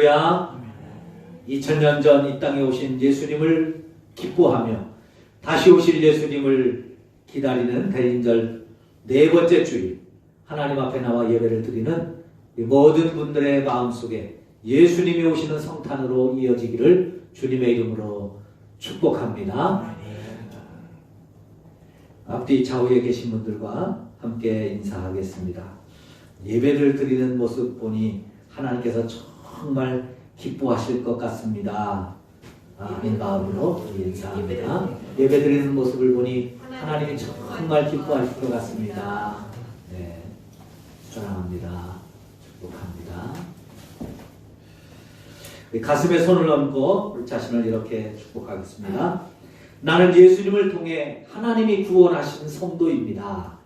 할렐루야. 2000년 전 이 땅에 오신 예수님을 기뻐하며 다시 오실 예수님을 기다리는 대인절 네 번째 주일, 하나님 앞에 나와 예배를 드리는 모든 분들의 마음속에 예수님이 오시는 성탄으로 이어지기를 주님의 이름으로 축복합니다. 앞뒤 좌우에 계신 분들과 함께 인사하겠습니다. 예배를 드리는 모습 보니 하나님께서 정말 기뻐하실 것 같습니다. 아멘 마음으로 인사합니다. 예배 드리는 모습을 보니 하나님이 정말 기뻐하실 것 같습니다. 네, 사랑합니다. 축복합니다. 가슴에 손을 얹고 우리 자신을 이렇게 축복하겠습니다. 나는 예수님을 통해 하나님이 구원하신 성도입니다.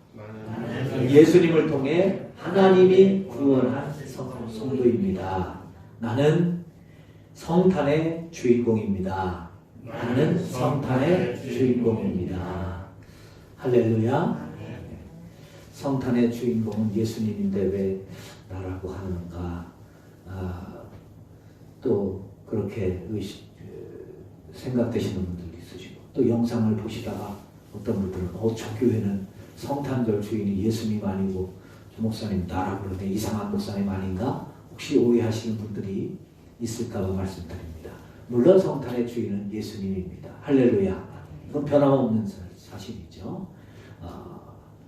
예수님을 통해 하나님이 구원한 성도입니다. 나는 성탄의 주인공입니다. 나는 성탄의 주인공입니다. 할렐루야. 성탄의 주인공은 예수님인데 왜 나라고 하는가? 또 그렇게 생각되시는 분들도 있으시고, 또 영상을 보시다가 어떤 분들은 저 교회는 성탄절 주인이 예수님 아니고 조 목사님 나라고 그러는데 이상한 목사님 아닌가? 혹시 오해하시는 분들이 있을까 봐 말씀드립니다. 물론 성탄의 주인은 예수님입니다. 할렐루야. 이건 변함없는 사실이죠.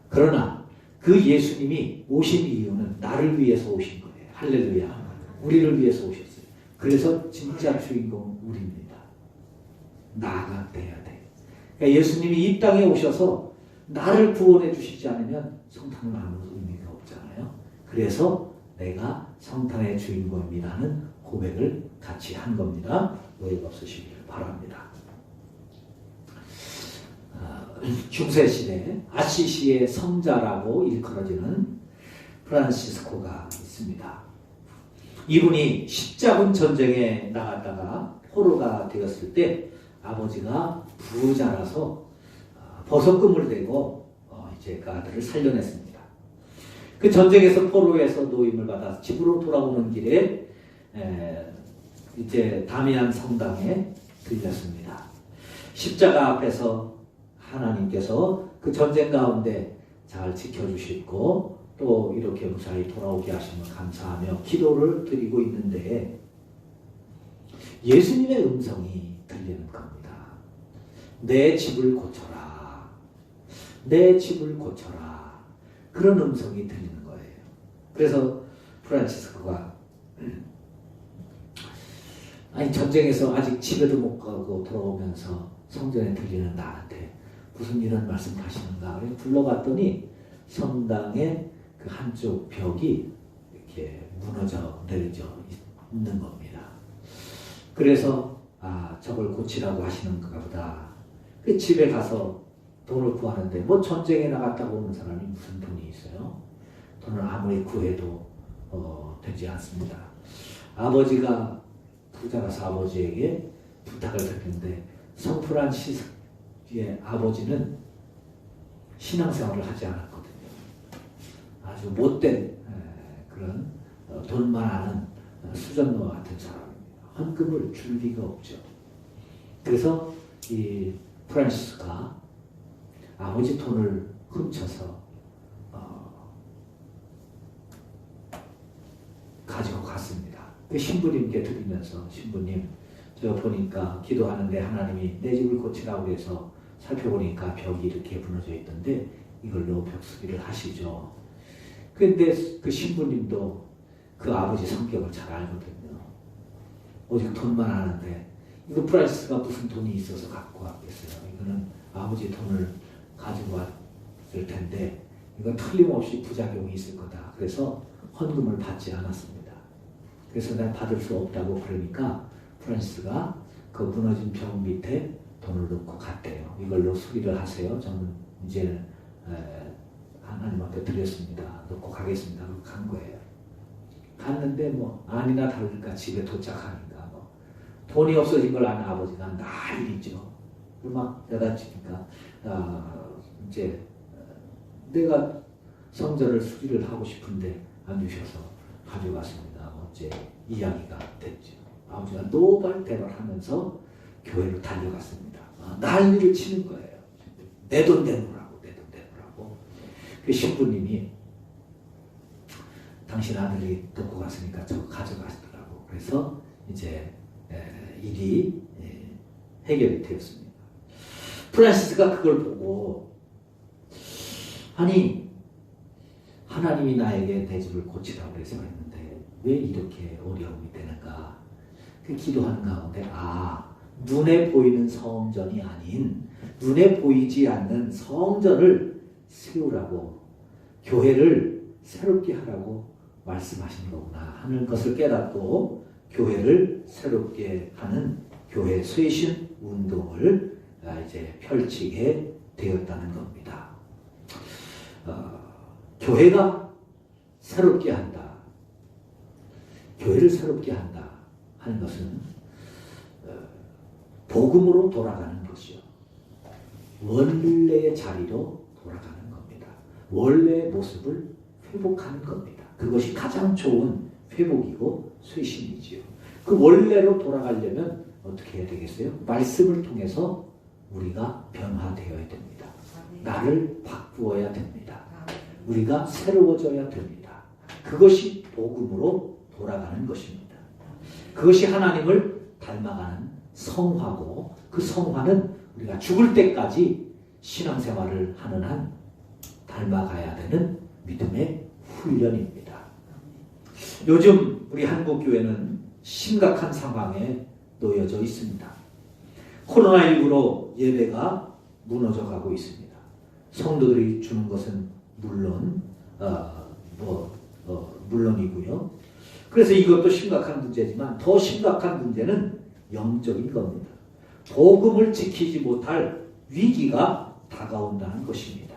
그러나 그 예수님이 오신 이유는 나를 위해서 오신 거예요. 할렐루야. 우리를 위해서 오셨어요. 그래서 진짜 주인공은 우리입니다. 나가 돼야 돼. 그러니까 예수님이 이 땅에 오셔서 나를 구원해 주시지 않으면 성탄은 아무 의미가 없잖아요. 그래서 내가 성탄의 주인공이라는 고백을 같이 한 겁니다. 오해가 없으시길 바랍니다. 중세시대 아시시의 성자라고 일컬어지는 프란시스코가 있습니다. 이분이 십자군 전쟁에 나갔다가 포로가 되었을 때 아버지가 부자라서 버섯금을 대고 이제 그 아들을 살려냈습니다. 그 전쟁에서 포로에서 노임을 받아서 집으로 돌아오는 길에 이제 다미안 성당에 들렸습니다. 십자가 앞에서 하나님께서 그 전쟁 가운데 잘 지켜주시고 또 이렇게 무사히 돌아오게 하시면 감사하며 기도를 드리고 있는데 예수님의 음성이 들리는 겁니다. 내 집을 고쳐라. 내 집을 고쳐라. 그런 음성이 들리는 거예요. 그래서 프란치스코가 전쟁에서 아직 집에도 못 가고 돌아오면서 성전에 들리는 나한테 무슨 이런 말씀 하시는가. 그래서 불러봤더니 성당에 그 한쪽 벽이 이렇게 무너져 내려져 있는 겁니다. 그래서 저걸 고치라고 하시는가 보다. 그 집에 가서 돈을 구하는데 뭐 전쟁에 나갔다고 오는 사람이 무슨 돈이 있어요? 돈을 아무리 구해도 되지 않습니다. 아버지가 부자라서 아버지에게 부탁을 드렸는데 성프란시스코의 아버지는 신앙생활을 하지 않았거든요. 아주 못된 그런 돈만 아는 수전노와 같은 사람입니다. 헌금을 줄 리가 없죠. 그래서 이 프란시스가 아버지 돈을 훔쳐서 가지고 갔습니다. 그 신부님께 드리면서 신부님 제가 보니까 기도하는데 하나님이 내 집을 고치라고 해서 살펴보니까 벽이 이렇게 무너져 있던데 이걸로 벽 수리를 하시죠. 근데 그 신부님도 그 아버지 성격을 잘 알거든요. 오직 돈만 아는데 이거 프란시스가 무슨 돈이 있어서 갖고 왔겠어요. 이거는 아버지 돈을 가지고 왔을 텐데 이건 틀림없이 부작용이 있을 거다. 그래서 헌금을 받지 않았습니다. 그래서 난 받을 수 없다고 그러니까 프란시스가 그 무너진 벽 밑에 돈을 넣고 갔대요. 이걸로 수리를 하세요. 저는 이제 하나님 앞에 드렸습니다. 넣고 가겠습니다. 그러고 간 거예요. 갔는데 뭐 아니나 다를까 집에 도착하니까 뭐 돈이 없어진 걸 아는 아버지가 난리죠. 막 여닫히니까 이제 내가 성전을 수리를 하고 싶은데 안 주셔서 가져갔습니다. 뭐 이제 이야기가 됐죠. 아버지가 노발대발하면서 교회로 달려갔습니다. 난리를 치는 거예요. 내 돈 내놓으라고, 내 돈 내놓으라고. 그 신부님이 당신 아들이 듣고 갔으니까 저거 가져가시더라고. 그래서 이제 일이 해결이 되었습니다. 프란시스가 그걸 보고 아니 하나님이 나에게 내 집을 고치라고 해서 했는데 왜 이렇게 어려움이 되는가? 그 기도하는 가운데 눈에 보이는 성전이 아닌 눈에 보이지 않는 성전을 세우라고 교회를 새롭게 하라고 말씀하신 거구나 하는 것을 깨닫고 교회를 새롭게 하는 교회 쇄신 운동을 이제 펼치게 되었다는 겁니다. 교회가 새롭게 한다. 교회를 새롭게 한다 하는 것은 복음으로 돌아가는 것이요. 원래의 자리로 돌아가는 겁니다. 원래의 모습을 회복하는 겁니다. 그것이 가장 좋은 회복이고 쇄신이지요. 그 원래로 돌아가려면 어떻게 해야 되겠어요? 말씀을 통해서 우리가 변화되어야 됩니다. 나를 바꾸어야 됩니다. 우리가 새로워져야 됩니다. 그것이 복음으로 돌아가는 것입니다. 그것이 하나님을 닮아가는 성화고 그 성화는 우리가 죽을 때까지 신앙생활을 하는 한 닮아가야 되는 믿음의 훈련입니다. 요즘 우리 한국교회는 심각한 상황에 놓여져 있습니다. 코로나19로 예배가 무너져 가고 있습니다. 성도들이 주는 것은 물론 물론이고요. 그래서 이것도 심각한 문제지만 더 심각한 문제는 영적인 겁니다. 복음을 지키지 못할 위기가 다가온다는 것입니다.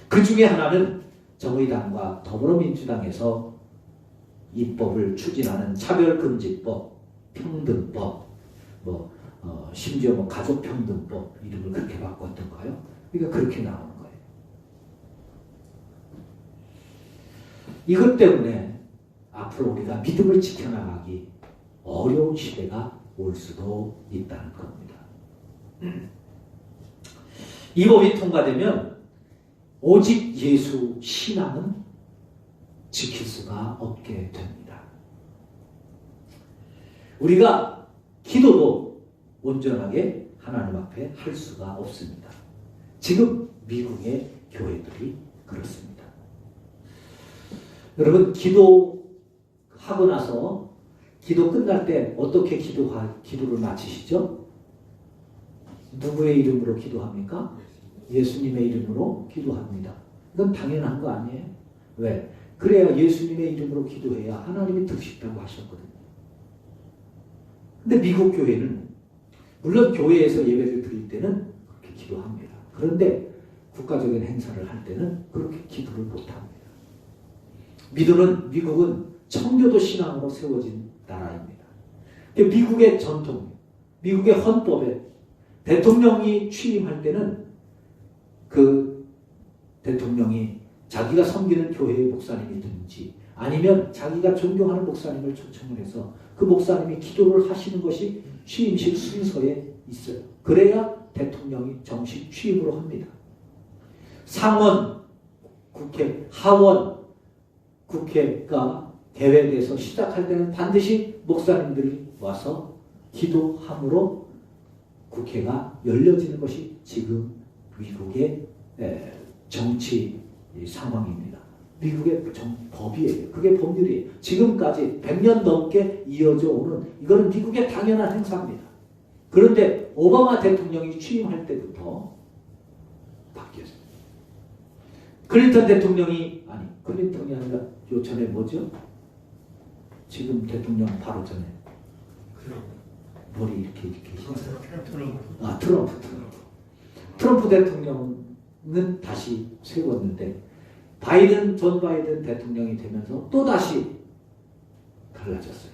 그 중에 하나는 정의당과 더불어민주당에서 입법을 추진하는 차별금지법, 평등법, 심지어 가족평등법 이름을 그렇게 바꿨던가요? 그러니까 그렇게 나오는 거예요. 이것 때문에 앞으로 우리가 믿음을 지켜나가기 어려운 시대가 올 수도 있다는 겁니다. 이 법이 통과되면 오직 예수 신앙은 지킬 수가 없게 됩니다. 우리가 기도도 온전하게 하나님 앞에 할 수가 없습니다. 지금 미국의 교회들이 그렇습니다. 여러분 기도하고 나서 기도 끝날 때 어떻게 기도를 마치시죠? 누구의 이름으로 기도합니까? 예수님의 이름으로 기도합니다. 이건 당연한 거 아니에요? 왜? 그래야 예수님의 이름으로 기도해야 하나님이 듣시다고 하셨거든요. 근데 미국 교회는 물론 교회에서 예배를 드릴 때는 그렇게 기도합니다. 그런데 국가적인 행사를 할 때는 그렇게 기도를 못합니다. 미국은 청교도 신앙으로 세워진 나라입니다. 미국의 전통, 미국의 헌법에 대통령이 취임할 때는 그 대통령이 자기가 섬기는 교회의 목사님이든지 아니면 자기가 존경하는 목사님을 초청을 해서 그 목사님이 기도를 하시는 것이 취임식 순서에 있어요. 그래야 대통령이 정식 취임으로 합니다. 상원, 국회, 하원, 국회가 개회돼서 시작할 때는 반드시 목사님들이 와서 기도함으로 국회가 열려지는 것이 지금 미국의 정치 상황입니다. 미국의 법이에요. 그게 법률이에요. 지금까지 100년 넘게 이어져 오는 이거는 미국의 당연한 행사입니다. 그런데 오바마 대통령이 취임할 때부터 바뀌었어요. 클린턴 대통령이 클린턴이 아니라 요 전에 뭐죠? 지금 대통령 바로 전에 머리 이렇게 트럼프 대통령은 다시 세웠는데 존 바이든 대통령이 되면서 또 다시 달라졌어요.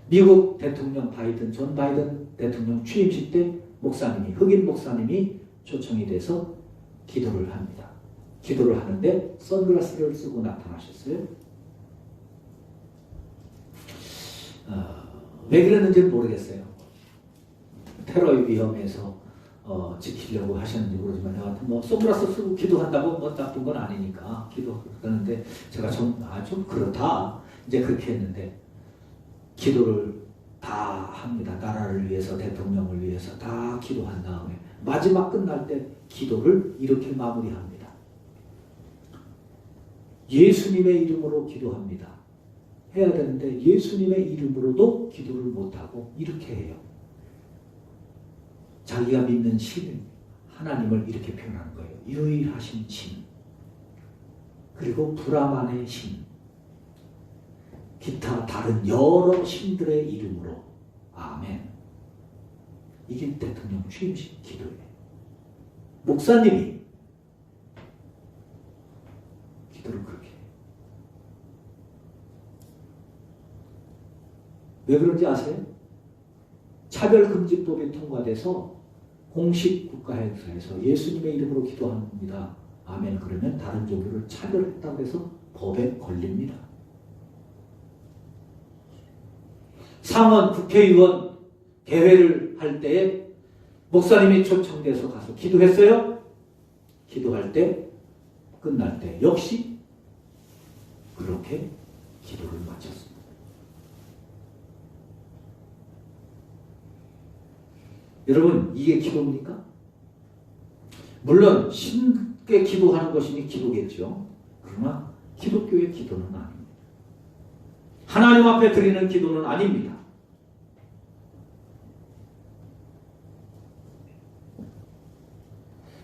미국 대통령 존 바이든 대통령 취임식 때 흑인 목사님이 초청이 돼서 기도를 합니다. 기도를 하는데 선글라스를 쓰고 나타나셨어요. 왜 그랬는지는 모르겠어요. 테러의 위험에서 지키려고 하셨는지 모르지만 여하튼 뭐 선글라스 쓰고 기도한다고 뭐 나쁜 건 아니니까 기도하는데 제가 좀 그렇다 이제 그렇게 했는데 기도를 다 합니다. 나라를 위해서 대통령을 위해서 다 기도한 다음에 마지막 끝날 때 기도를 이렇게 마무리합니다. 예수님의 이름으로 기도합니다. 해야 되는데 예수님의 이름으로도 기도를 못하고 이렇게 해요. 자기가 믿는 신, 하나님을 이렇게 표현하는 거예요. 유일하신 신, 그리고 불암만의 신, 기타 다른 여러 신들의 이름으로 아멘. 이게 대통령 취임식 기도예요. 목사님이 기도를 그렇게 해요. 왜 그런지 아세요? 차별금지법이 통과돼서 공식 국가행사에서 예수님의 이름으로 기도합니다. 아멘. 그러면 다른 종교를 차별했다고 해서 법에 걸립니다. 상원 국회의원 개회를 할 때에 목사님이 초청돼서 가서 기도했어요. 기도할 때 끝날 때 역시 그렇게 기도를 마쳤습니다. 여러분, 이게 기도입니까? 물론 신께 기도하는 것이니 기도겠죠. 그러나 기독교의 기도는 아닙니다. 하나님 앞에 드리는 기도는 아닙니다.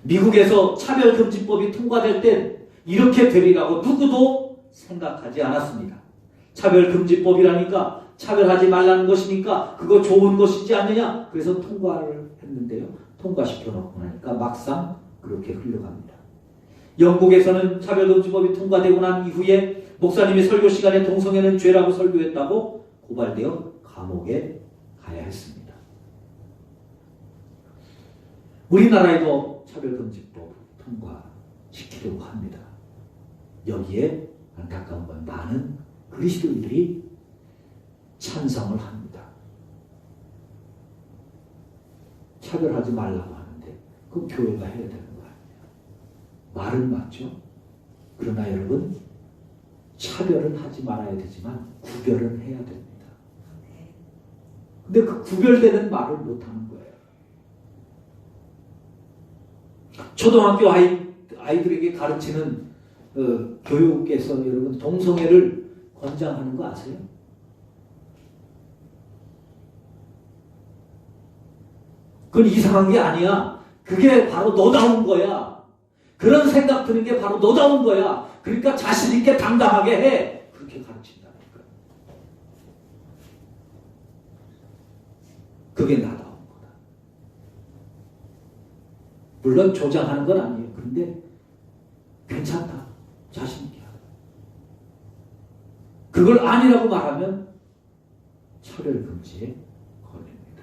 미국에서 차별금지법이 통과될 땐 이렇게 되리라고 누구도 생각하지 않았습니다. 차별금지법이라니까 차별하지 말라는 것이니까 그거 좋은 것이지 않느냐. 그래서 통과를 했는데요. 통과시켜 놓고 나니까 막상 그렇게 흘러갑니다. 영국에서는 차별금지법이 통과되고 난 이후에 목사님이 설교 시간에 동성애는 죄라고 설교했다고 고발되어 감옥에 가야 했습니다. 우리나라에도 차별금지법 통과시키려고 합니다. 여기에 안타까운 건 많은 그리스도인들이 찬성을 합니다. 차별하지 말라고 하는데 그 교회가 해야 되는 거 아니에요. 말은 맞죠. 그러나 여러분, 차별은 하지 말아야 되지만 구별은 해야 됩니다. 근데 그 구별되는 말을 못하는 거예요. 초등학교 아이들에게 가르치는 교육에서 여러분 동성애를 권장하는 거 아세요? 그건 이상한 게 아니야. 그게 바로 너다운 거야. 그런 생각 드는 게 바로 너다운 거야. 그러니까 자신 있게 당당하게 해. 그렇게 가르친다니까. 그게 나다운 거다. 물론 조장하는 건 아니에요. 그런데 괜찮다. 자신 있게 하라. 그걸 아니라고 말하면 차별금지에 걸립니다.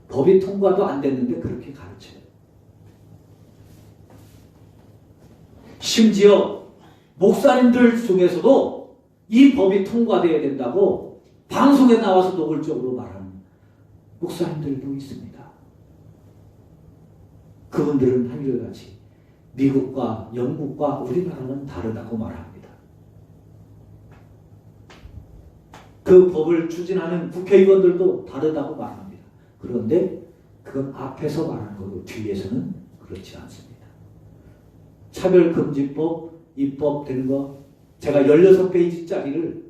법이 통과도 안 됐는데 그렇게 가르쳐요. 심지어 목사님들 중에서도 이 법이 통과되어야 된다고 방송에 나와서 노골적으로 말하는 목사님들도 있습니다. 그분들은 한결같이 미국과 영국과 우리나라는 다르다고 말합니다. 그 법을 추진하는 국회의원들도 다르다고 말합니다. 그런데 그건 앞에서 말하는 거고 뒤에서는 그렇지 않습니다. 차별금지법 입법되는 거 제가 16페이지짜리를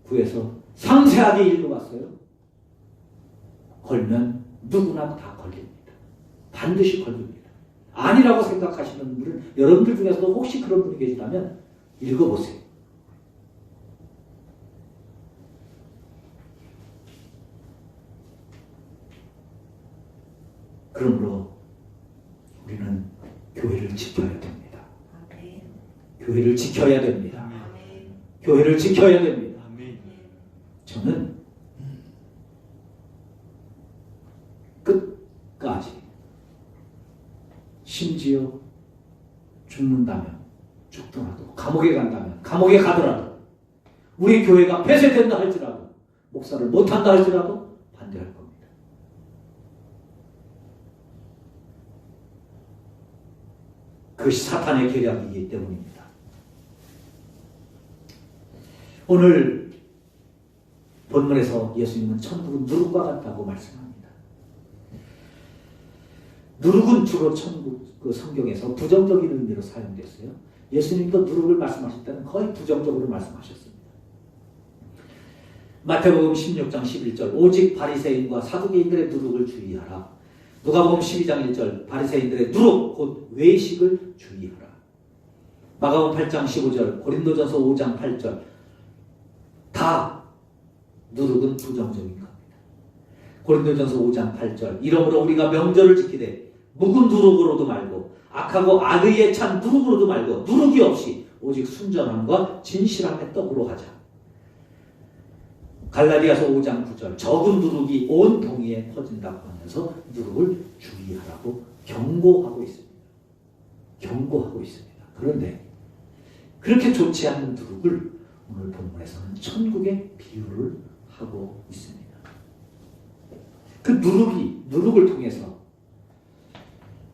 구해서 상세하게 읽어봤어요. 걸면 누구나 다 걸립니다. 반드시 걸립니다. 아니라고 생각하시는 분들은 여러분들 중에서도 혹시 그런 분이 계시다면 읽어보세요. 그러므로 우리는 교회를 지켜야 됩니다. 교회를 지켜야 됩니다. 교회를 지켜야 됩니다. 저는 끝까지 심지어 죽는다면 죽더라도 감옥에 간다면 감옥에 가더라도 우리 교회가 폐쇄된다 할지라도 목사를 못한다 할지라도 반대할 겁니다. 그것이 사탄의 계략이기 때문입니다. 오늘 본문에서 예수님은 천국은 누룩과 같다고 말씀합니다. 누룩은 주로 천국 성경에서 부정적인 의미로 사용됐어요. 예수님도 누룩을 말씀하실 때는 거의 부정적으로 말씀하셨습니다. 마태복음 16장 11절 오직 바리새인과 사두개인들의 누룩을 주의하라. 누가복음 12장 1절 바리새인들의 누룩 곧 외식을 주의하라. 마가복음 8장 15절 고린도전서 5장 8절 다 누룩은 부정적인 겁니다. 고린도전서 5장 8절 이러므로 우리가 명절을 지키되 묵은 누룩으로도 말고 악하고 악의에 찬 누룩으로도 말고 누룩이 없이 오직 순전함과 진실함의 떡으로 하자. 갈라디아서 5장 9절 적은 누룩이 온 동이에 퍼진다고 하면서 누룩을 주의하라고 경고하고 있습니다. 경고하고 있습니다. 그런데 그렇게 좋지 않은 누룩을 오늘 본문에서는 천국의 비유를 하고 있습니다. 그 누룩을 통해서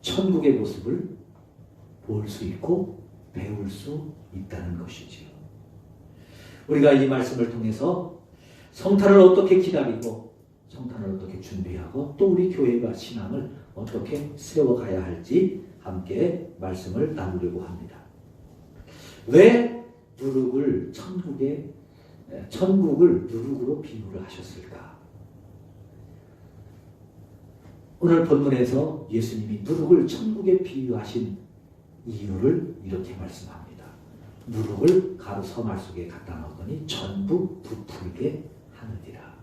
천국의 모습을 볼 수 있고 배울 수 있다는 것이지요. 우리가 이 말씀을 통해서 성탄을 어떻게 기다리고 성탄을 어떻게 준비하고 또 우리 교회가 신앙을 어떻게 세워가야 할지 함께 말씀을 나누려고 합니다. 왜 누룩을 천국을 누룩으로 비유를 하셨을까? 오늘 본문에서 예수님이 누룩을 천국에 비유하신 이유를 이렇게 말씀합니다. 누룩을 가루 서말 속에 갖다 넣더니 전부 부풀게 하느니라.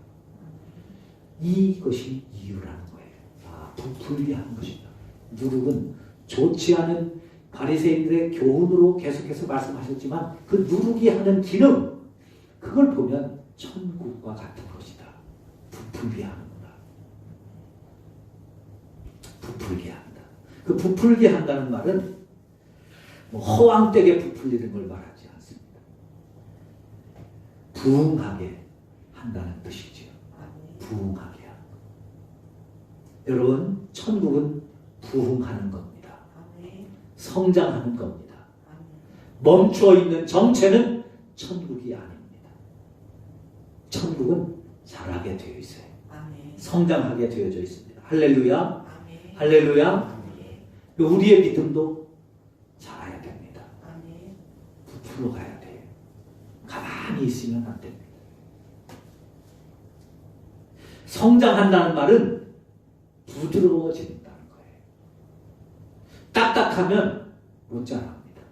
이것이 이유라는 거예요. 부풀게 하는 것이다. 누룩은 좋지 않은 바리새인들의 교훈으로 계속해서 말씀하셨지만 그 누룩이 하는 기능, 그걸 보면 천국과 같은 것이다. 부풀게 하는구나. 부풀게 한다. 그 부풀게 한다는 말은 허황되게 부풀리는 걸 말하지 않습니다. 부흥하게 한다는 뜻이지요. 부흥하게 하는 것. 여러분, 천국은 부흥하는 겁니다. 성장하는 겁니다. 멈추어 있는 정체는 천국이 아닙니다. 천국은 자라게 되어 있어요. 성장하게 되어져 있습니다. 할렐루야. 할렐루야. 우리의 믿음도 자라야 됩니다. 부풀어 가야 돼요. 가만히 있으면 안 됩니다. 성장한다는 말은 부드러워진다는 거예요. 딱딱하면 못 자랍니다.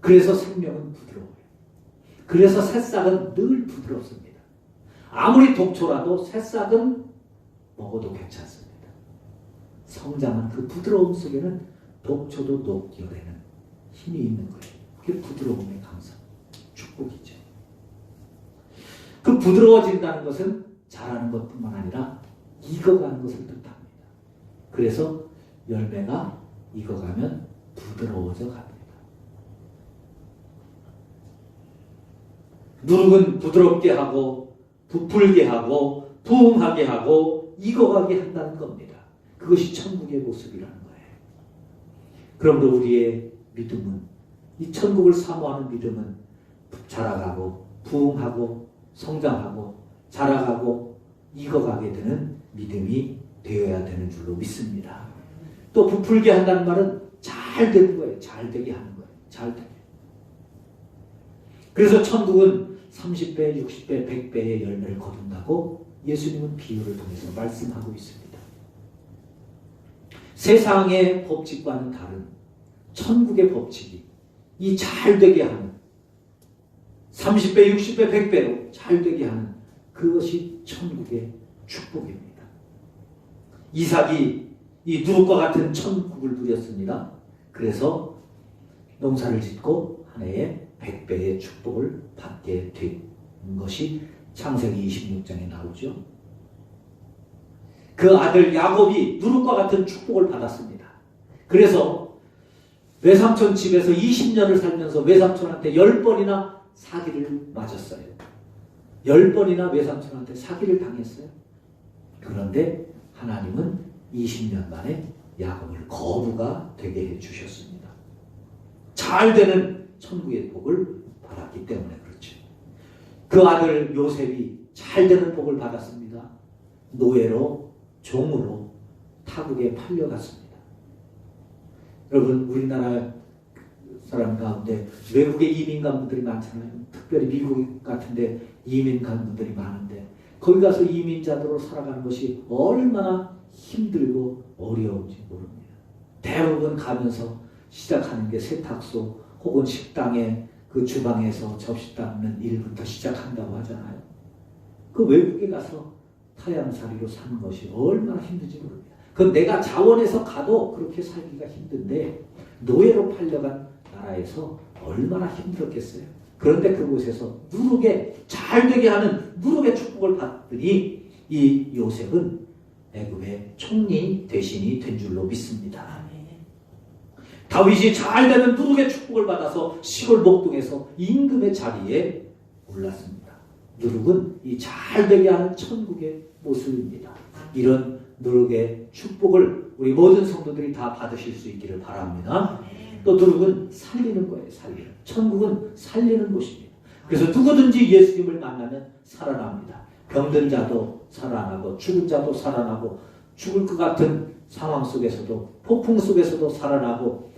그래서 생명은 부드러워요. 그래서 새싹은 늘 부드럽습니다. 아무리 독초라도 새싹은 먹어도 괜찮습니다. 성장한 그 부드러움 속에는 독초도 녹여내는 힘이 있는 거예요. 그게 부드러움의 강성, 축복이죠. 그 부드러워진다는 것은 자라는 것뿐만 아니라 익어가는 것을 뜻합니다. 그래서 열매가 익어가면 부드러워져 갑니다. 누룩은 부드럽게 하고 부풀게 하고 부흥하게 하고 익어가게 한다는 겁니다. 그것이 천국의 모습이라는 거예요. 그러므로 우리의 믿음은, 이 천국을 사모하는 믿음은 자라가고 부흥하고 성장하고 자라가고 익어가게 되는 믿음이 되어야 되는 줄로 믿습니다. 또 부풀게 한다는 말은 잘 되는 거예요. 잘 되게 하는 거예요. 잘 되게. 그래서 천국은 30배, 60배, 100배의 열매를 거둔다고 예수님은 비유를 통해서 말씀하고 있습니다. 세상의 법칙과는 다른 천국의 법칙이 이 잘되게 하는 30배, 60배, 100배로 잘되게 하는 그것이 천국의 축복입니다. 이삭이 이 누룩과 같은 천국을 누렸습니다. 그래서 농사를 짓고 한 해에 100배의 축복을 받게 된 것이 창세기 26장에 나오죠. 그 아들 야곱이 누룩과 같은 축복을 받았습니다. 그래서 외삼촌 집에서 20년을 살면서 외삼촌한테 10번이나 사기를 맞았어요. 10번이나 외삼촌한테 사기를 당했어요. 그런데 하나님은 20년 만에 야곱을 거부가 되게 해주셨습니다. 잘 되는 천국의 복을 받았기 때문에 그렇죠. 그 아들 요셉이 잘 되는 복을 받았습니다. 노예로, 종으로 타국에 팔려갔습니다. 여러분, 우리나라 사람 가운데 외국에 이민 간 분들이 많잖아요. 특별히 미국 같은데 이민 간 분들이 많은데 거기 가서 이민자들로 살아가는 것이 얼마나 힘들고 어려운지 모릅니다. 대부분 가면서 시작하는 게 세탁소 혹은 식당에 그 주방에서 접시 닦는 일부터 시작한다고 하잖아요. 그 외국에 가서 타양살이로 사는 것이 얼마나 힘든지 모릅니다. 그건 내가 자원해서 가도 그렇게 살기가 힘든데 노예로 팔려간 나라에서 얼마나 힘들었겠어요. 그런데 그곳에서 누룩에 잘되게 하는 누룩의 축복을 받더니 이 요셉은 애굽의 총리 대신이 된 줄로 믿습니다. 다윗이 잘되는 누룩의 축복을 받아서 시골 목동에서 임금의 자리에 올랐습니다. 누룩은 이 잘되게 하는 천국의 모습입니다. 이런 누룩의 축복을 우리 모든 성도들이 다 받으실 수 있기를 바랍니다. 또 누룩은 살리는 거예요. 살리는. 천국은 살리는 곳입니다. 그래서 누구든지 예수님을 만나면 살아납니다. 병든 자도 살아나고 죽은 자도 살아나고 죽을 것 같은 상황 속에서도 폭풍 속에서도 살아나고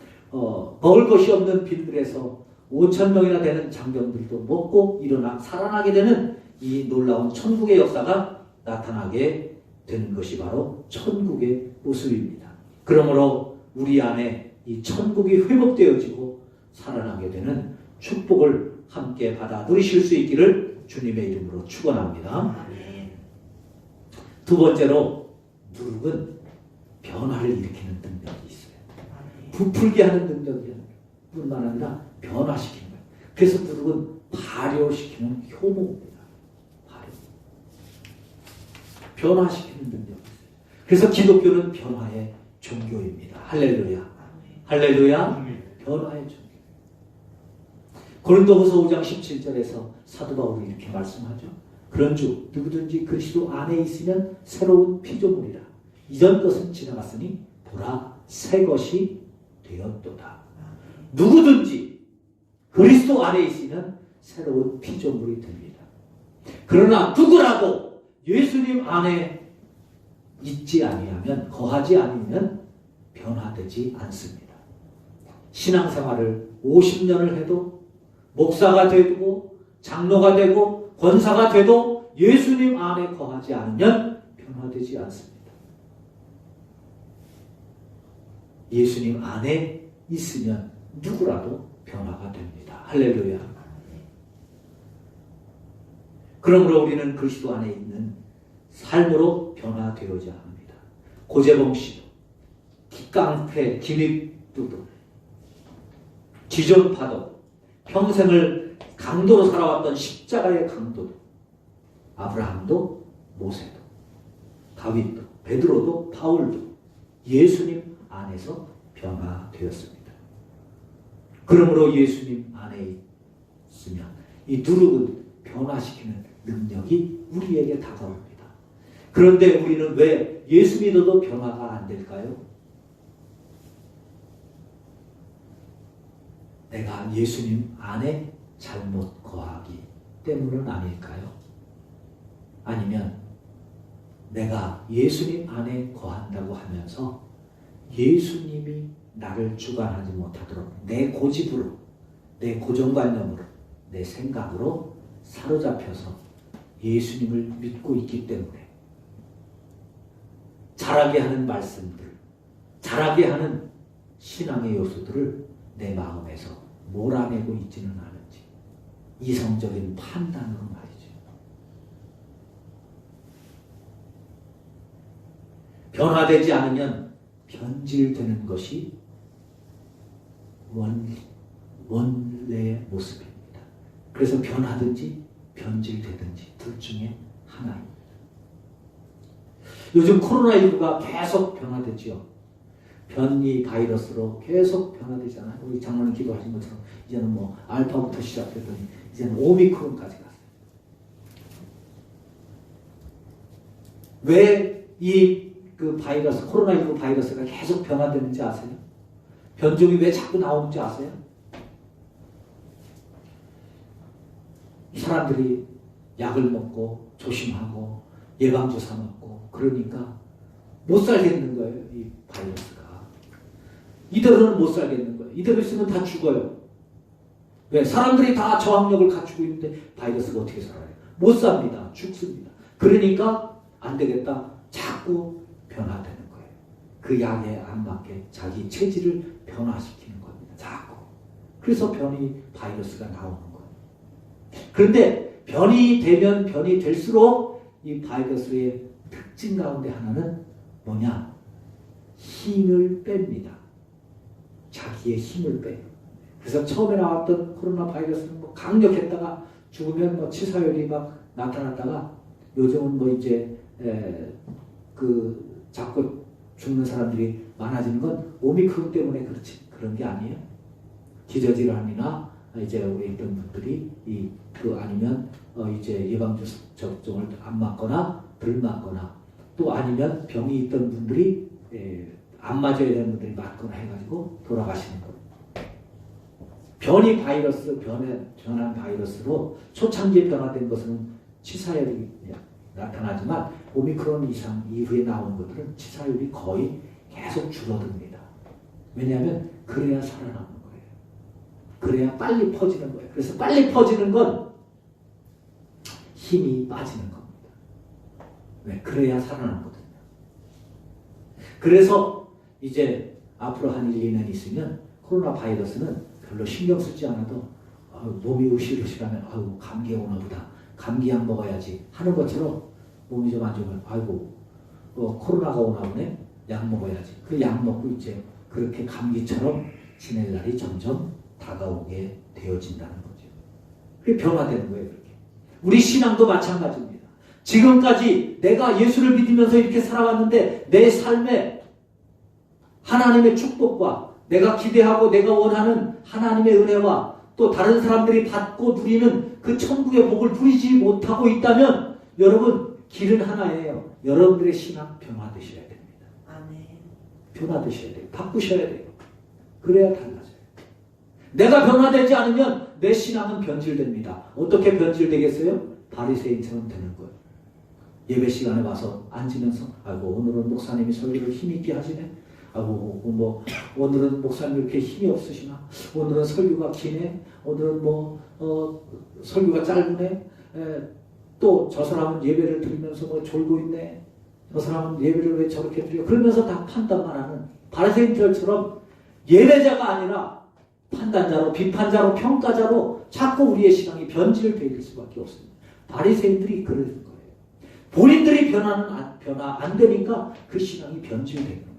먹을 것이 없는 빈들에서 5,000명이나 되는 장병들도 먹고 일어나 살아나게 되는 이 놀라운 천국의 역사가 나타나게 되는 것이 바로 천국의 모습입니다. 그러므로 우리 안에 이 천국이 회복되어지고 살아나게 되는 축복을 함께 받아 누리실 수 있기를 주님의 이름으로 축원합니다. 두 번째로 누룩은 변화를 일으키는 능력이 있어요. 부풀게 하는 능력이 뿐만 아니라 변화시키는 거예요. 그래서 누룩은 발효시키는 효모입니다. 변화시키는 능력이 있어요. 그래서 기독교는 변화의 종교입니다. 할렐루야. 할렐루야. 변화의 종교. 고린도후서 5장 17절에서 사도 바울이 이렇게 말씀하죠. 그런즉 누구든지 그리스도 안에 있으면 새로운 피조물이라. 이전 것은 지나갔으니 보라 새 것이 되었도다. 누구든지 그리스도 안에 있으면 새로운 피조물이 됩니다. 그러나 누구라도 예수님 안에 있지 아니하면 거하지 않으면 변화되지 않습니다. 신앙생활을 50년을 해도 목사가 되고 장로가 되고 권사가 돼도 예수님 안에 거하지 않으면 변화되지 않습니다. 예수님 안에 있으면 누구라도 변화가 됩니다. 할렐루야. 그러므로 우리는 그리스도 안에 있는 삶으로 변화되어야 합니다. 고재봉 씨도 깡패, 기립두도, 지존파도, 평생을 강도로 살아왔던 십자가의 강도도, 아브라함도, 모세도, 다윗도, 베드로도, 바울도 예수님 안에서 변화되었습니다. 그러므로 예수님 안에 있으면 이 누룩은 변화시키는 능력이 우리에게 다가옵니다. 그런데 우리는 왜 예수 믿어도 변화가 안 될까요? 내가 예수님 안에 잘못 거하기 때문은 아닐까요? 아니면 내가 예수님 안에 거한다고 하면서 예수님이 나를 주관하지 못하도록 내 고집으로, 내 고정관념으로, 내 생각으로 사로잡혀서 예수님을 믿고 있기 때문에 자라게 하는 말씀들, 자라게 하는 신앙의 요소들을 내 마음에서 몰아내고 있지는 않은지, 이성적인 판단으로 말이죠. 변화되지 않으면 변질되는 것이 원래의 모습입니다. 그래서 변하든지 변질되든지 둘 중에 하나입니다. 요즘 코로나19가 계속 변화되죠. 변이 바이러스로 계속 변화되잖아요. 우리 장로님 기도하신 것처럼 이제는 뭐 알파부터 시작되더니 이제는 오미크론까지 갔어요. 왜 그 바이러스, 코로나19 바이러스가 계속 변화되는지 아세요? 변종이 왜 자꾸 나오는지 아세요? 사람들이 약을 먹고 조심하고 예방주사 맞고 그러니까 못 살겠는 거예요. 이 바이러스가. 이대로는 못 살겠는 거예요. 이대로 있으면 다 죽어요. 왜? 사람들이 다 저항력을 갖추고 있는데 바이러스가 어떻게 살아요? 못 삽니다. 죽습니다. 그러니까 안 되겠다. 자꾸 변화되는 거예요. 그 약에 안 맞게 자기 체질을 변화시키는 겁니다. 자꾸. 그래서 바이러스가 나오는 거예요. 그런데 변이 되면 변이 될수록 이 바이러스의 특징 가운데 하나는 뭐냐? 힘을 뺍니다. 자기의 힘을 빼요. 그래서 처음에 나왔던 코로나 바이러스는 뭐 강력했다가 죽으면 뭐 치사율이 막 나타났다가 요즘은 뭐 이제 자꾸 죽는 사람들이 많아지는 건 오미크론 때문에 그렇지 그런 게 아니에요. 기저질환이나 이제 우리 있던 분들이 아니면 이제 예방주 접종을 안 맞거나 덜 맞거나 또 아니면 병이 있던 분들이 안 맞아야 되는 분들이 맞거나 해가지고 돌아가시는 거예요. 변한 바이러스로 초창기에 변화된 것은 치사율이 나타나지만 오미크론 이상 이후에 나온 것들은 치사율이 거의 계속 줄어듭니다. 왜냐하면 그래야 살아남는 거예요. 그래야 빨리 퍼지는 거예요. 그래서 빨리 퍼지는 건 힘이 빠지는 겁니다. 왜? 그래야 살아남거든요. 그래서 이제 앞으로 한 1, 2년 있으면 코로나 바이러스는 별로 신경 쓰지 않아도 몸이 으실으실하면 감기에 오나 보다. 감기약 먹어야지 하는 것처럼 몸이 좀 안 좋으면 코로나가 오나 보네. 약 먹어야지. 그 약 먹고 이제 그렇게 감기처럼 지낼 날이 점점 다가오게 되어진다는 거죠. 그게 변화되는 거예요. 그렇게. 우리 신앙도 마찬가지입니다. 지금까지 내가 예수를 믿으면서 이렇게 살아왔는데 내 삶에 하나님의 축복과 내가 기대하고 내가 원하는 하나님의 은혜와 또 다른 사람들이 받고 누리는 그 천국의 복을 누리지 못하고 있다면 여러분 길은 하나예요. 여러분들의 신앙 변화되셔야 됩니다. 아멘. 변화되셔야 돼요. 바꾸셔야 돼요. 그래야 달라져요. 내가 변화되지 않으면 내 신앙은 변질됩니다. 어떻게 변질되겠어요? 바리새인처럼 되는 거예요. 예배 시간에 와서 앉으면서 오늘은 목사님이 설교를 힘있게 하시네. 오늘은 목사님 이렇게 힘이 없으시나? 오늘은 설교가 기네? 오늘은 설교가 짧으네? 또 저 사람은 예배를 드리면서 졸고 있네? 저 사람은 예배를 왜 저렇게 드려? 그러면서 다 판단만 하는 바리새인들처럼 예배자가 아니라 판단자로, 비판자로, 평가자로 자꾸 우리의 신앙이 변질될 수밖에 없습니다. 바리새인들이 그러는 거예요. 본인들이 변화 안 되니까 그 신앙이 변질되는 거예요.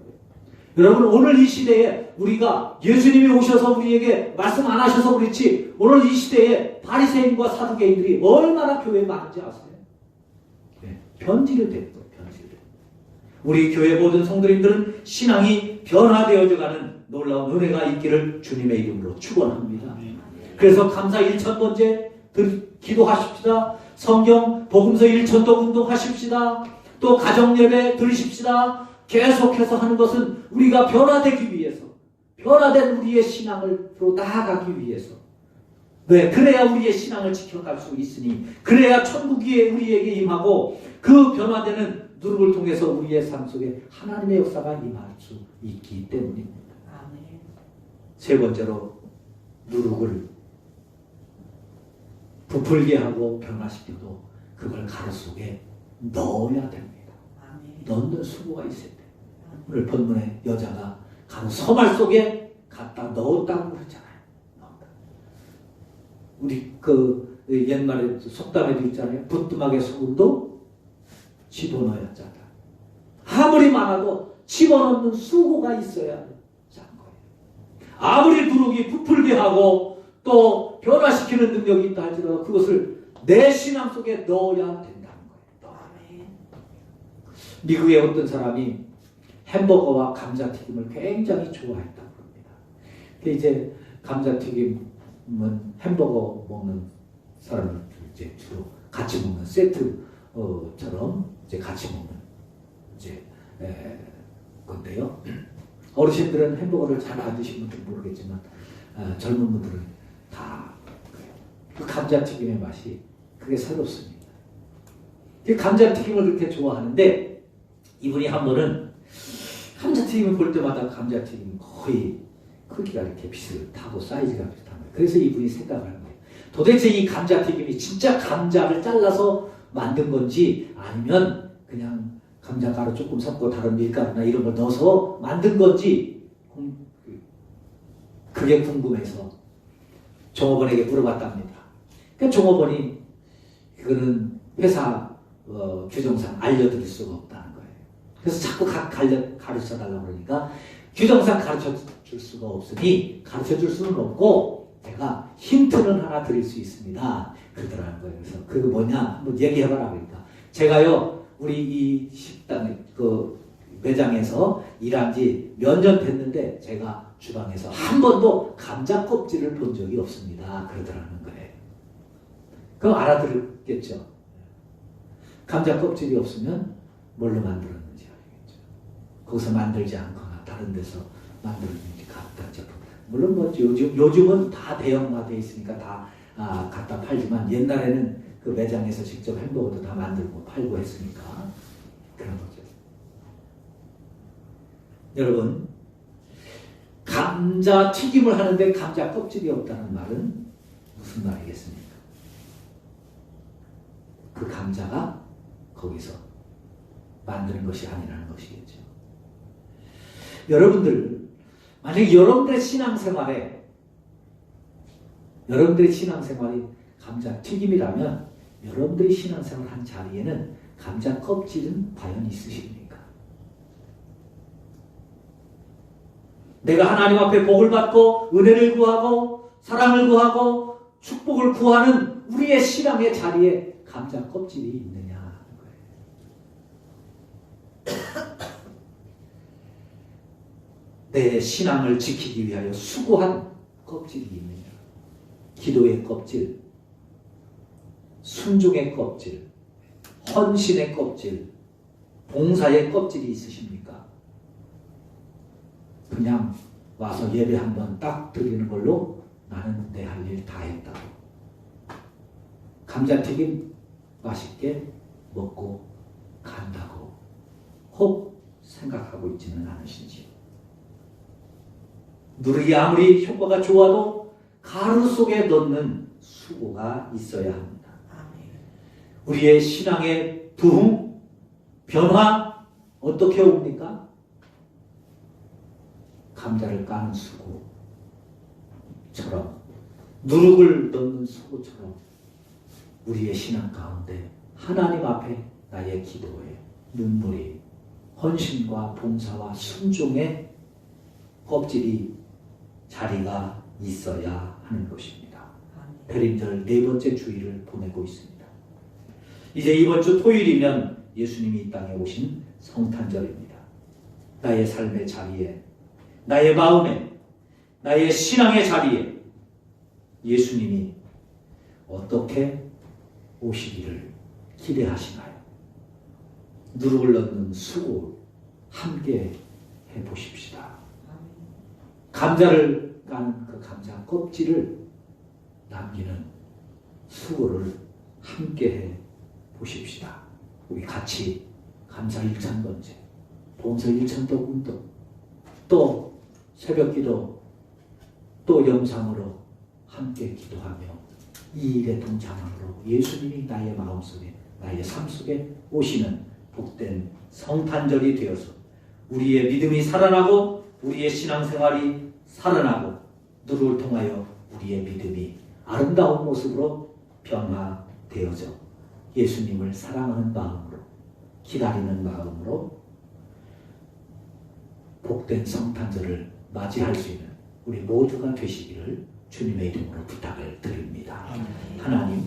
여러분 오늘 이 시대에 우리가 예수님이 오셔서 우리에게 말씀 안 하셔서 그렇지 오늘 이 시대에 바리새인과 사두개인들이 얼마나 교회에 많은지 아세요? 네, 변질이 되는 거예요. 변질이. 우리 교회 모든 성도님들은 신앙이 변화되어져가는 놀라운 은혜가 있기를 주님의 이름으로 축원합니다. 그래서 감사 1000번째 기도하십시다. 성경 복음서 1000도 운동하십시다. 또 가정예배 들으십시다. 계속해서 하는 것은 우리가 변화되기 위해서, 변화된 우리의 신앙으로 나아가기 위해서. 네, 그래야 우리의 신앙을 지켜갈 수 있으니, 그래야 천국이 우리에게 임하고 그 변화되는 누룩을 통해서 우리의 삶 속에 하나님의 역사가 임할 수 있기 때문입니다. 아멘. 세 번째로 누룩을 부풀게 하고 변화시켜도 그걸 가루 속에 넣어야 됩니다. 넣는 수고가 있어야 돼요. 오늘 본문에 여자가 가루 서말 속에 갖다 넣었다고 그러잖아요. 우리 옛말에 속담에도 있잖아요. 부뚜막에 소금도 집어넣어야 짜다. 아무리 많아도 집어넣는 수고가 있어야 짠 거예요. 아무리 누룩이 부풀게 하고 또 변화시키는 능력이 있다 할지라도 그것을 내 신앙 속에 넣어야 된다는 거예요. 미국의 어떤 사람이 햄버거와 감자튀김을 굉장히 좋아했다고 합니다. 이제 감자튀김은 햄버거 먹는 사람을 이제 주로 같이 먹는 세트처럼 이제 같이 먹는 번째 건데요. 어르신들은 햄버거를 잘 안 드신 분들은 모르겠지만 젊은 분들은 다 그래요. 그 감자튀김의 맛이 그게 새롭습니다. 그 감자튀김을 그렇게 좋아하는데 이분이 한 번은 감자튀김을 볼 때마다 감자튀김 거의 크기가 이렇게 비슷하고 사이즈가 비슷한 거예요. 그래서 이분이 생각을 한 거예요. 도대체 이 감자튀김이 진짜 감자를 잘라서 만든 건지 아니면 그냥 감자가루 조금 섞고 다른 밀가루나 이런 걸 넣어서 만든 건지 그게 궁금해서 종업원에게 물어봤답니다. 그러니까 종업원이 그거는 회사 규정상 알려드릴 수가 없다는 거예요. 그래서 자꾸 가르쳐 달라고 그러니까 규정상 가르쳐 줄 수가 없으니 가르쳐 줄 수는 없고 제가 힌트는 하나 드릴 수 있습니다. 그러더라는 거예요. 그래서 그거 뭐냐 한번 얘기해봐라 그러니까 제가요 우리 이 식당 그 매장에서 일한 지 몇 년 됐는데 제가 주방에서 한 번도 감자 껍질을 본 적이 없습니다. 그러더라는 거예요. 그럼 알아들었겠죠. 감자 껍질이 없으면 뭘로 만들었는지 알겠죠. 거기서 만들지 않거나 다른 데서 만들었는지 갖다 제품. 물론 뭐 요즘은 다 대형화되어 있으니까 다 갖다 팔지만 옛날에는 그 매장에서 직접 햄버거도 다 만들고 팔고 했으니까 그런 거죠. 여러분 감자 튀김을 하는데 감자 껍질이 없다는 말은 무슨 말이겠습니까? 그 감자가 거기서 만드는 것이 아니라는 것이겠죠. 여러분들 만약에 여러분들의 신앙생활이 감자 튀김이라면 여러분들이 신앙생활 한 자리에는 감자 껍질은 과연 있으십니까? 내가 하나님 앞에 복을 받고 은혜를 구하고 사랑을 구하고 축복을 구하는 우리의 신앙의 자리에 감자 껍질이 있느냐 하는 거예요. 내 신앙을 지키기 위하여 수고한 껍질이 있느냐. 기도의 껍질, 순종의 껍질, 헌신의 껍질, 봉사의 껍질이 있으십니까? 그냥 와서 예배 한번 딱 드리는 걸로 나는 내 할 일 다 했다고. 감자튀김 맛있게 먹고 간다고 혹 생각하고 있지는 않으신지. 누르기 아무리 효과가 좋아도 가루 속에 넣는 수고가 있어야 합니다. 우리의 신앙의 부흥, 변화 어떻게 옵니까? 감자를 까는 수고처럼 누룩을 넣는 수고처럼 우리의 신앙 가운데 하나님 앞에 나의 기도에 눈물이 헌신과 봉사와 순종의 껍질이 자리가 있어야 하는 것입니다. 대림절 네 번째 주일을 보내고 있습니다. 이제 이번 주 토요일이면 예수님이 이 땅에 오신 성탄절입니다. 나의 삶의 자리에, 나의 마음에, 나의 신앙의 자리에 예수님이 어떻게 오시기를 기대하시나요? 누룩을 넣는 수고 함께 해보십시다. 감자를 까는 그 감자 껍질을 남기는 수고를 함께 해보십시다. 우리 같이 감사 1,000번째, 봉사 1,000도 운동, 또 새벽기도, 또 영상으로 함께 기도하며 이 일에 동참함으로 예수님이 나의 마음속에, 나의 삶 속에 오시는 복된 성탄절이 되어서 우리의 믿음이 살아나고 우리의 신앙생활이 살아나고 누구를 통하여 우리의 믿음이 아름다운 모습으로 변화되어져 예수님을 사랑하는 마음으로, 기다리는 마음으로 복된 성탄절을 맞이할 수 있는 우리 모두가 되시기를 주님의 이름으로 부탁을 드립니다. 하나님,